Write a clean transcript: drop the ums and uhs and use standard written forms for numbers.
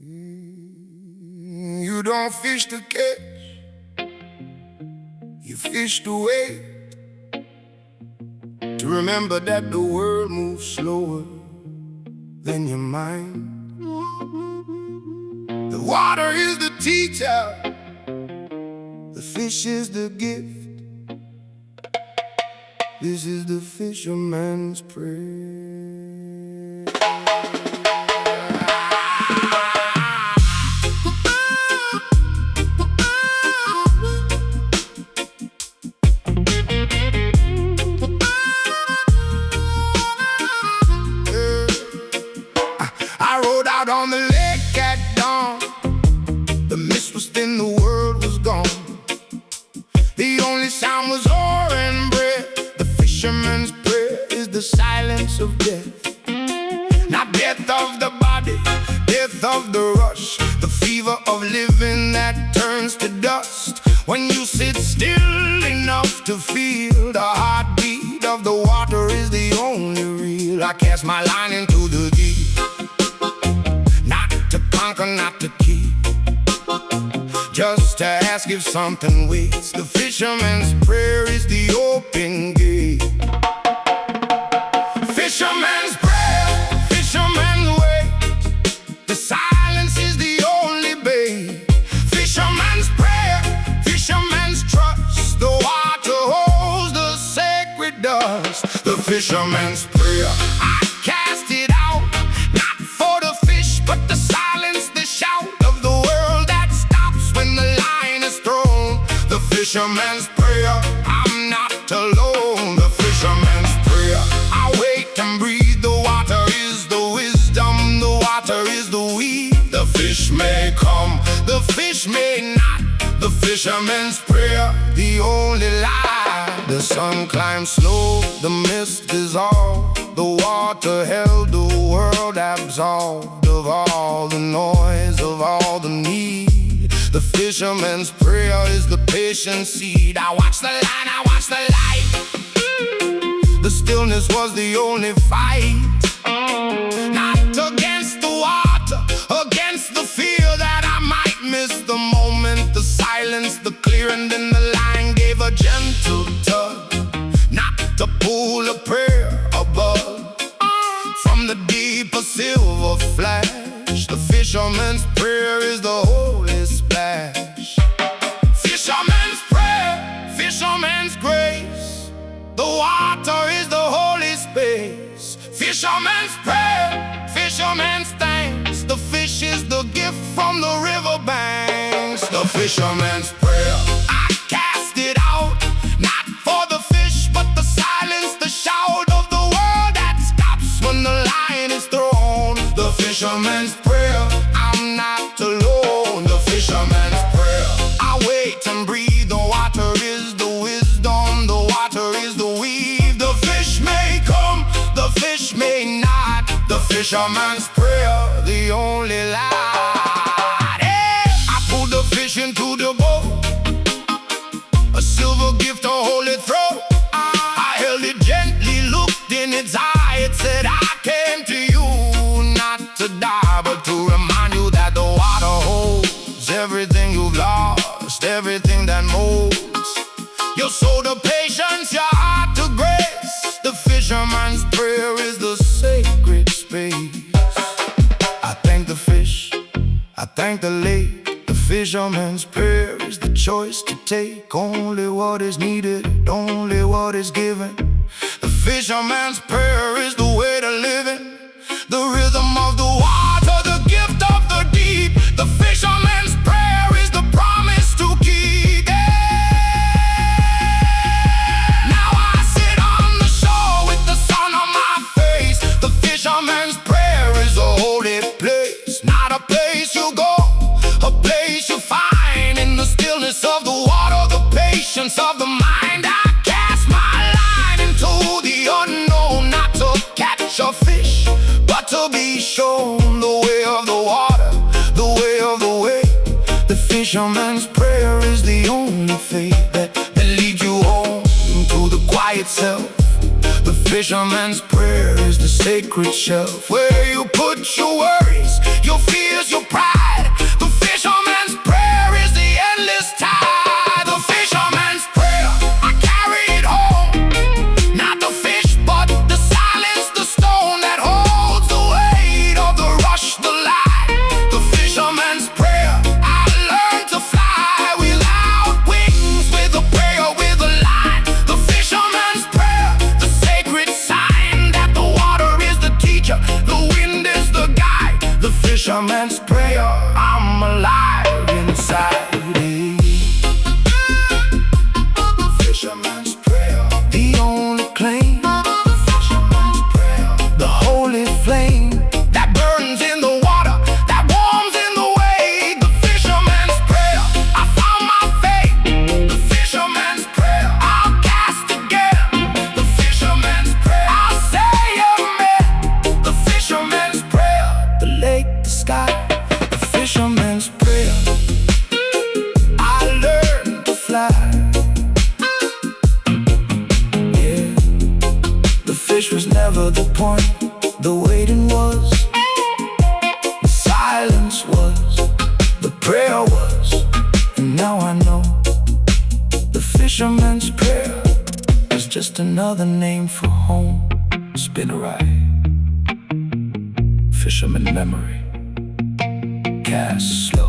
You don't fish to catch, you fish to wait, to remember that the world moves slower than your mind. The water is the teacher, the fish is the gift. This is the fisherman's prayer. I rode out on the lake at dawn. The mist was thin, the world was gone. The only sound was oaring breath. The fisherman's prayer is the silence of death. Not death of the body, death of the rush, the fever of living that turns to dust. When you sit still enough to feel the heartbeat of the water is the only real. I cast my line into the deep, not to conquer, not to keep, just to ask if something waits. The fisherman's prayer is the open gate. Fisherman's prayer, fisherman's wait. The silence is the only bait. Fisherman's prayer, fisherman's trust. The water holds the sacred dust. The fisherman's prayer, I cast it out, not for the fish, but the silence, the shout of the world that stops when the line is thrown. The fisherman's prayer, I'm not alone. The fisherman's prayer, I wait and breathe. The water is the wisdom, the water is the weed. The fish may come, the fish may not. The fisherman's prayer, the only lie. The sun climbs slow, the mist dissolved, the water held the world absolved of all the noise, of all the need. The fisherman's prayer is the patient seed. I watch the line, I watch the light. The stillness was the only fight. Not against the water, against the fear that I might miss the moment. The silence, the clearing, then the line gave a gentle tug, not to pull a prayer above. From the deep, a silver flash. The fisherman's prayer is the holy splash. Fisherman's prayer, fisherman's grace. The water is the holy space. Fisherman's prayer, fisherman's thanks. The fish is the gift from the river banks. The fisherman's prayer, I cast it out, not for the fish, but the silence, the shout of the world that stops when the line is thrown. The fisherman's prayer, I'm not alone. The fisherman's prayer, I wait and breathe. The water is the wisdom, the water is the weave. The fish may come, the fish may not. The fisherman's prayer, the only light. I pulled the fish into the boat, a silver gift, a holy throat. I held it gently, looked in its eye. It said, I came to you not to die, but to remind you that the water holds everything you've lost, everything that molds your soul to patience, your heart to grace. The fisherman's prayer is the sacred space. I thank the fish, I thank the lake. The fisherman's prayer is the choice to take. Only what is needed, only what is given. The fisherman's prayer is the way to living. The rhythm of the water, the gift of the deep. The fisherman's prayer is the promise to keep. Now I sit on the shore with the sun on my face. The fisherman's prayer is a holy place, not a place you go, a place you find in the stillness of the water, the patience of the mind. I cast my line into the unknown, not to catch a fish, but to be shown the way of the water, the way of the way. The fisherman's prayer is the only faith that leads you home to the quiet self. The fisherman's prayer is the sacred shelf where you put your worries, your fears, your pride. Fisherman's prayer, I'm alive inside. Fisherman's prayer, the only claim. Fisherman's prayer, the holy flame that burns in the water, that warms in the wake. The fisherman's prayer, I found my fate. The fisherman's prayer, I'll cast again. The fisherman's prayer, I'll say amen. The fisherman's prayer, the lake, the sky. The fisherman's prayer, I learned to fly. The fish was never the point, the waiting was, the silence was, the prayer was. And now I know the fisherman's prayer is just another name for home. Spin a ride, fisherman memory, cast slow.